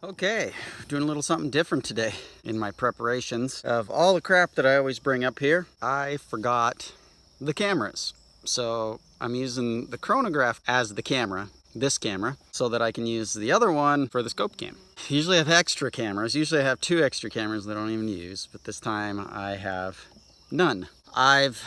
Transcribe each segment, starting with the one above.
Okay, doing a little something different today in my preparations. Of all the crap that I always bring up here, I forgot the cameras. So I'm using the chronograph as the camera, this camera, so that I can use the other one for the scope cam. Usually I have extra cameras. Usually I have 2 extra cameras that I don't even use, but this time I have none. I've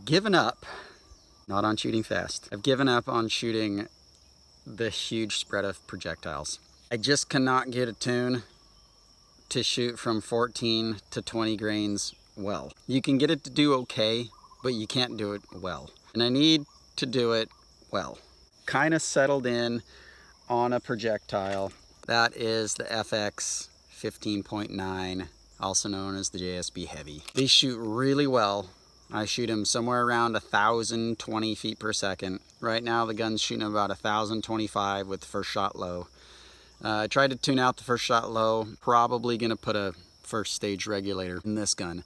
given up, not on shooting fast. I've given up on shooting the huge spread of projectiles. I just cannot get a tune to shoot from 14 to 20 grains well. You can get it to do okay, but you can't do it well. And I need to do it well. Kind of settled in on a projectile. That is the FX 15.9, also known as the JSB Heavy. These shoot really well. I shoot them somewhere around 1,020 feet per second. Right now the gun's shooting about 1,025 with the first shot low. I tried to tune out the first shot low. Probably gonna put a first stage regulator in this gun.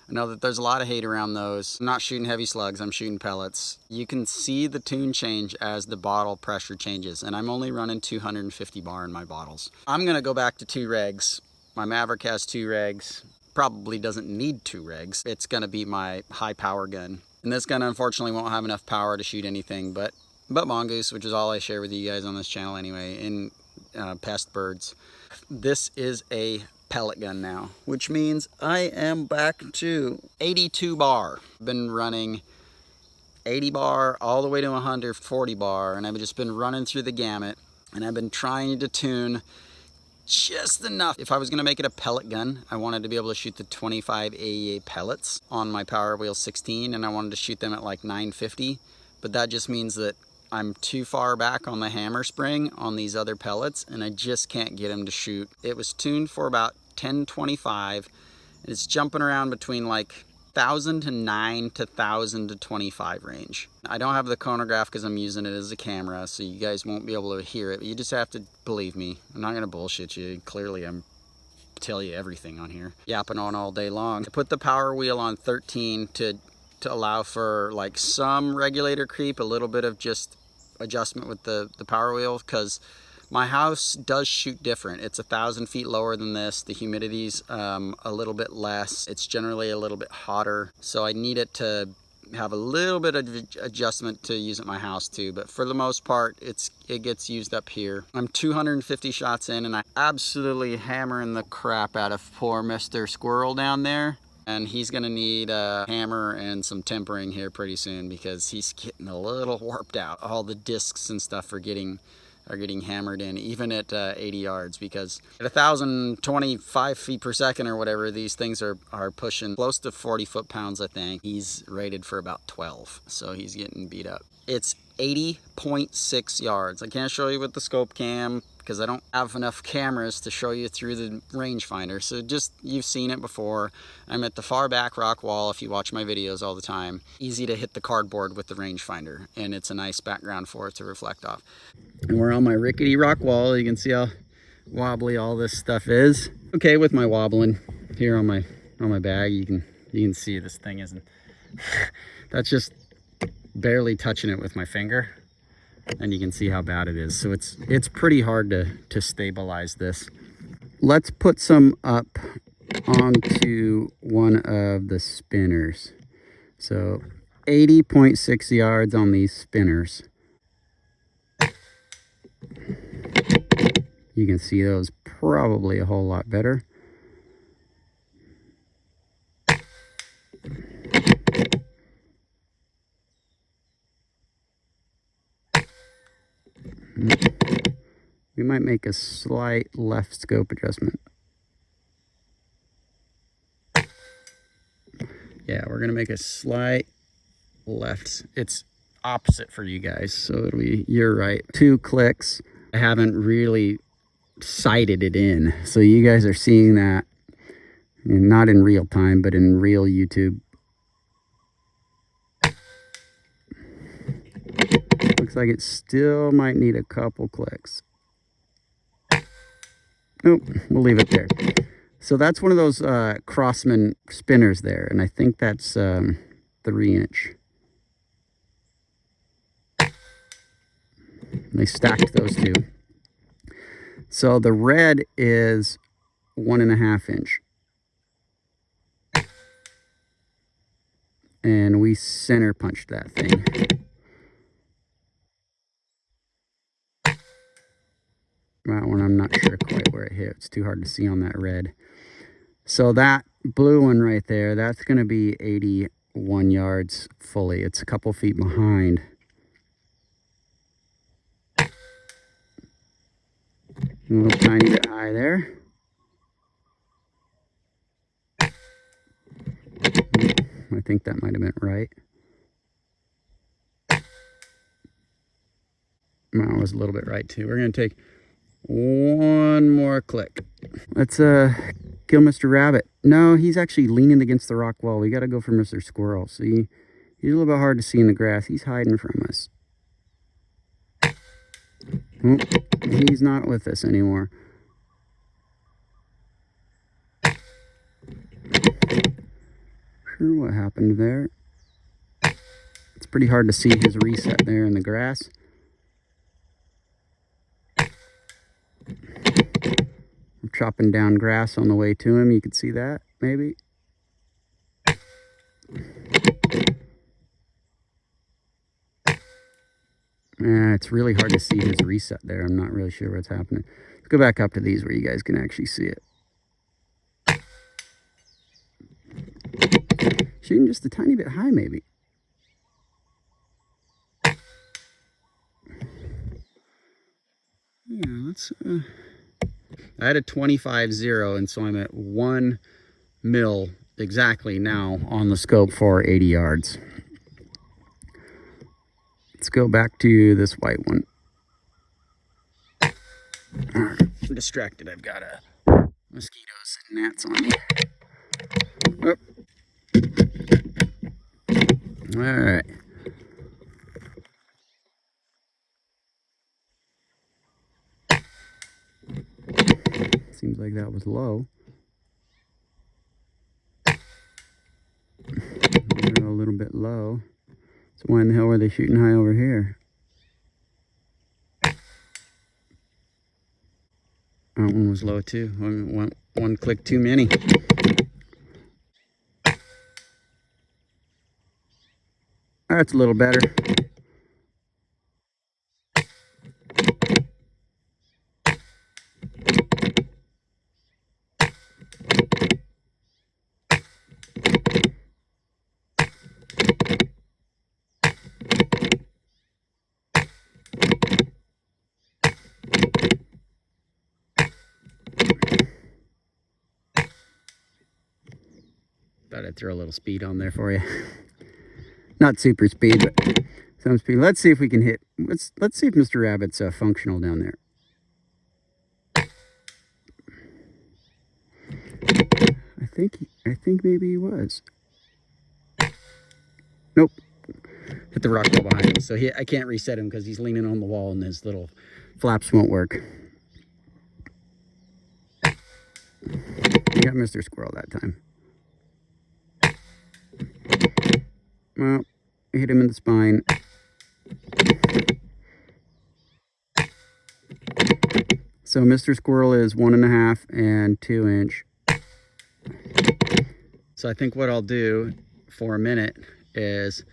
I know that there's a lot of hate around those. I'm not shooting heavy slugs, I'm shooting pellets. You can see the tune change as the bottle pressure changes, and I'm only running 250 bar in my bottles. I'm gonna go back to 2 regs. My Maverick has 2 regs. Probably doesn't need 2 regs. It's gonna be my high power gun. And this gun unfortunately won't have enough power to shoot anything but mongoose, which is all I share with you guys on this channel anyway, in pest birds. This is a pellet gun now, which means I am back to 82 bar. I've been running 80 bar all the way to 140 bar, and I've just been running through the gamut, and I've been trying to tune just enough. If I was gonna make it a pellet gun, I wanted to be able to shoot the 25 AEA pellets on my Power Wheel 16, and I wanted to shoot them at like 950, but that just means that I'm too far back on the hammer spring on these other pellets, and I just can't get them to shoot. It was tuned for about 1025. It's jumping around between like 1,000 to 9 to 1,000 to 25 range. I don't have the chronograph because I'm using it as a camera, so you guys won't be able to hear it, but you just have to believe me. I'm not gonna bullshit you. Clearly I'm tell you everything on here, yapping on all day long. I put the Power Wheel on 13 to allow for like some regulator creep, a little bit of just adjustment with the Power Wheel, because my house does shoot different. It's 1,000 feet lower than this. The humidity's a little bit less. It's generally a little bit hotter, so I need it to have a little bit of adjustment to use at my house too, but for the most part it gets used up here. I'm 250 shots in, and I'm absolutely hammering the crap out of poor Mr. Squirrel down there. And he's gonna need a hammer and some tempering here pretty soon, because he's getting a little warped out. All the discs and stuff are getting hammered in, even at 80 yards, because at 1,025 feet per second or whatever, these things are pushing close to 40 foot-pounds, I think. He's rated for about 12, so he's getting beat up. It's 80.6 yards. I can't show you with the scope cam because I don't have enough cameras to show you through the rangefinder. So just, you've seen it before. I'm at the far back rock wall if you watch my videos all the time. Easy to hit the cardboard with the rangefinder, and it's a nice background for it to reflect off. And we're on my rickety rock wall. You can see how wobbly all this stuff is. Okay, with my wobbling here on my bag, you can see this thing isn't that's just barely touching it with my finger, and you can see how bad it is. So it's pretty hard to stabilize this. Let's put some up onto one of the spinners. So 80.6 yards on these spinners. You can see those probably a whole lot better. We might make a slight left scope adjustment. Yeah, we're gonna make a slight left. It's opposite for you guys, so it'll be, you're right. 2 clicks. I haven't really sighted it in, so you guys are seeing that, and not in real time, but in real YouTube. Looks like it still might need a couple clicks. Nope, we'll leave it there. So that's one of those Crossman spinners there, and I think that's 3-inch. They stacked those two. So the red is 1.5 inch. And we center punched that thing. That one I'm not sure quite where it hit. It's too hard to see on that red. So that blue one right there, that's going to be 81 yards fully. It's a couple feet behind. A little tiny bit high there. I think that might have been right. That was a little bit right too. We're going to take one more click. Let's kill Mr. Rabbit. No, he's actually leaning against the rock wall. We got to go for Mr. Squirrel. See, he's a little bit hard to see in the grass. He's hiding from us. Oh, he's not with us anymore. Sure, what happened there? It's pretty hard to see his reset there in the grass. I'm chopping down grass on the way to him. You could see that, maybe. It's really hard to see his reset there. I'm not really sure what's happening. Let's go back up to these where you guys can actually see it. Shooting just a tiny bit high, maybe. Yeah, let's... I had a 25-0, and so I'm at 1 mil exactly now on the scope for 80 yards. Let's go back to this white one. Right, I'm distracted. I've got mosquitoes and gnats on me. Oh. All right. Seems like that was low. A little bit low. So why in the hell were they shooting high over here? That one was low too. One click too many. That's a little better. Thought I'd throw a little speed on there for you. Not super speed, but some speed. Let's see if we can hit. Let's see if Mr. Rabbit's functional down there. I think maybe he was. Nope. Hit the rock wall behind him. So I can't reset him because he's leaning on the wall and his little flaps won't work. We got Mr. Squirrel that time. Well, hit him in the spine. So Mr. Squirrel is 1.5 and 2 inch. So I think what I'll do for a minute is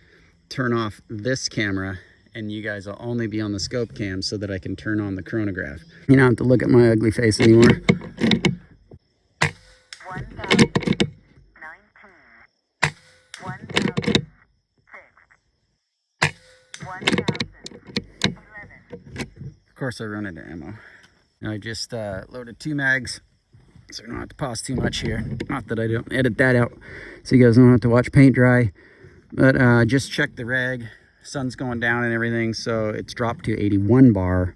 turn off this camera and you guys will only be on the scope cam so that I can turn on the chronograph. You don't have to look at my ugly face anymore. 1,019, 1,006, 1,011. Of course I run out of ammo. I just loaded 2 mags, so we don't have to pause too much here. Not that I don't edit that out, so you guys don't have to watch paint dry. But just check the reg. Sun's going down and everything, so it's dropped to 81 bar.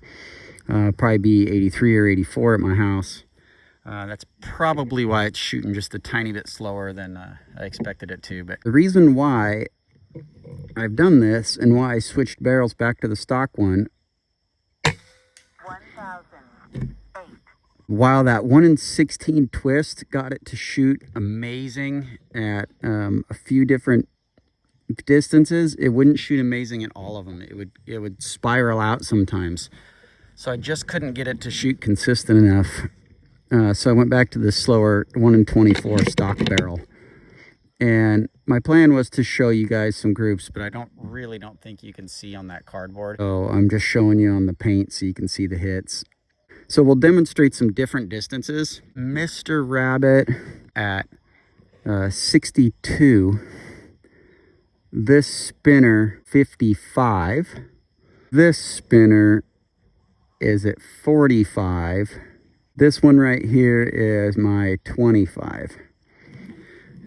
Probably be 83 or 84 at my house. That's probably why it's shooting just a tiny bit slower than I expected it to. But the reason why I've done this and why I switched barrels back to the stock one, 1,008. while that 1 in 16 twist got it to shoot amazing at a few different distances, it wouldn't shoot amazing at all of them. It would spiral out sometimes. So I just couldn't get it to shoot consistent enough. So I went back to the slower 1 in 24 stock barrel. And my plan was to show you guys some groups, but I really don't think you can see on that cardboard. So I'm just showing you on the paint so you can see the hits. So we'll demonstrate some different distances. Mr. Rabbit at 62. This spinner 55. This spinner is at 45. This one right here is my 25.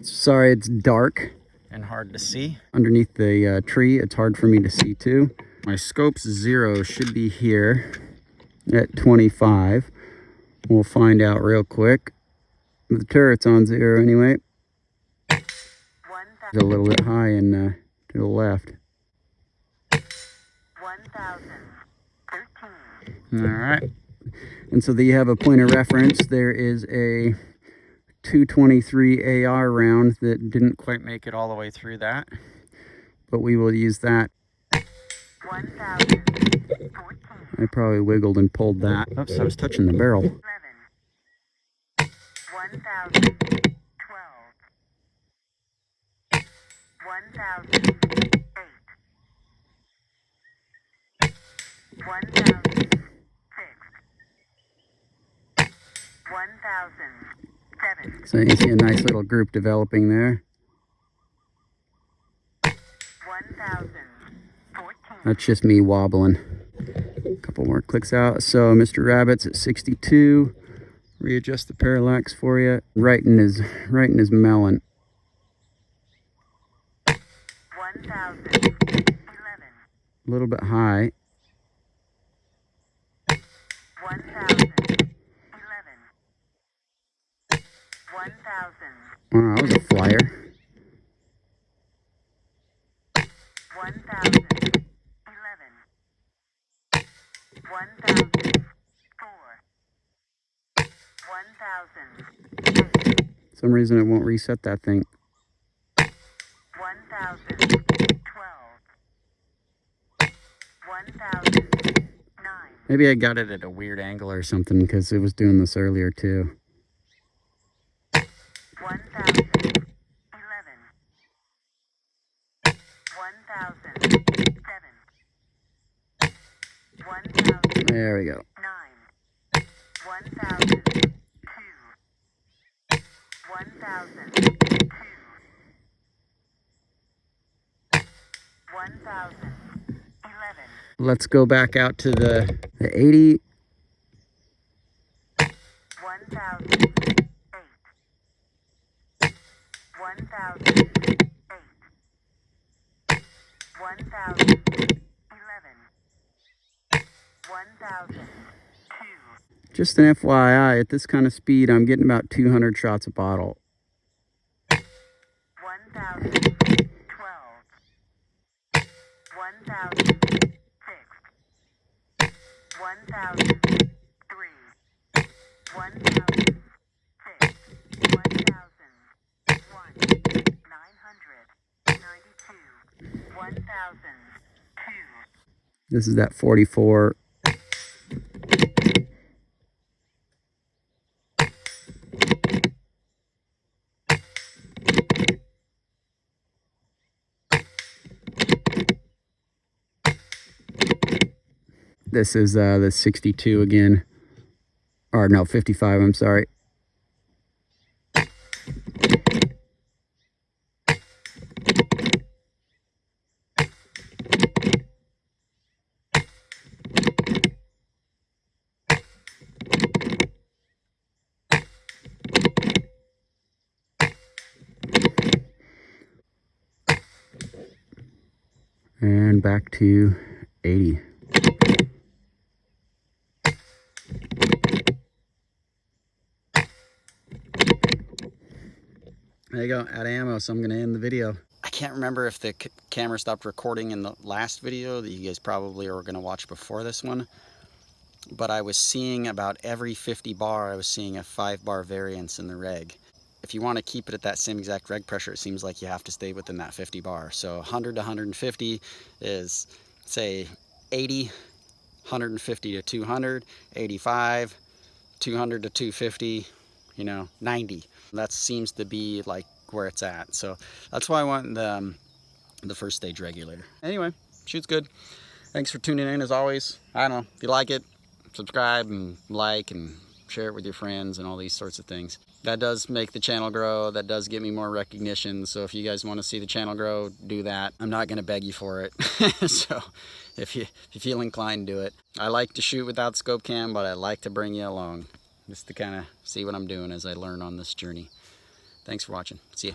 Sorry, it's dark and hard to see. Underneath the tree, it's hard for me to see too. My scope's 0 should be here at 25. We'll find out real quick. The turret's on 0 anyway. It's a little bit high and to the left. 1013. All right. And so there you have a point of reference. There is a 223 AR round that didn't quite make it all the way through that, but we will use that. 1014. I probably wiggled and pulled that. Oops, I was touching the barrel. 11. 1012. 1008. 1006. 1007. So you see a nice little group developing there. 1014. That's just me wobbling. A couple more clicks out. So Mr. Rabbit's at 62. Readjust the parallax for you. Right in his melon. 1011. A little bit high. 1011. 1000. Oh, that was a flyer. 1011. 1004. 1008. For some reason it won't reset that thing. 1012. 1009. Maybe I got it at a weird angle or something because it was doing this earlier too. 1011. 1007. 1009. There we go. 1002. 1002. 1011. Let's go back out to the 80. 1008. 1008. 1011. 1002. Just an FYI, at this kind of speed, I'm getting about 200 shots a bottle. 1012. 1006. 1003. 1006. 1001. 992. 1002. This is that 44. This is the 62 again. Or no, 55, I'm sorry. And back to 80. There you go, out of ammo, so I'm going to end the video. I can't remember if the camera stopped recording in the last video that you guys probably are going to watch before this one, but I was seeing about every 50 bar, I was seeing a 5 bar variance in the reg. If you want to keep it at that same exact reg pressure, it seems like you have to stay within that 50 bar. So 100 to 150 is, say, 80. 150 to 200, 85, 200 to 250, you know, 90. That seems to be like where it's at. So that's why I want the first stage regulator. Anyway, shoots good. Thanks for tuning in as always. I don't know, if you like it, subscribe and like and share it with your friends and all these sorts of things. That does make the channel grow. That does get me more recognition. So if you guys want to see the channel grow, do that. I'm not going to beg you for it. So if you feel inclined, do it. I like to shoot without scope cam, but I like to bring you along just to kind of see what I'm doing as I learn on this journey. Thanks for watching. See ya.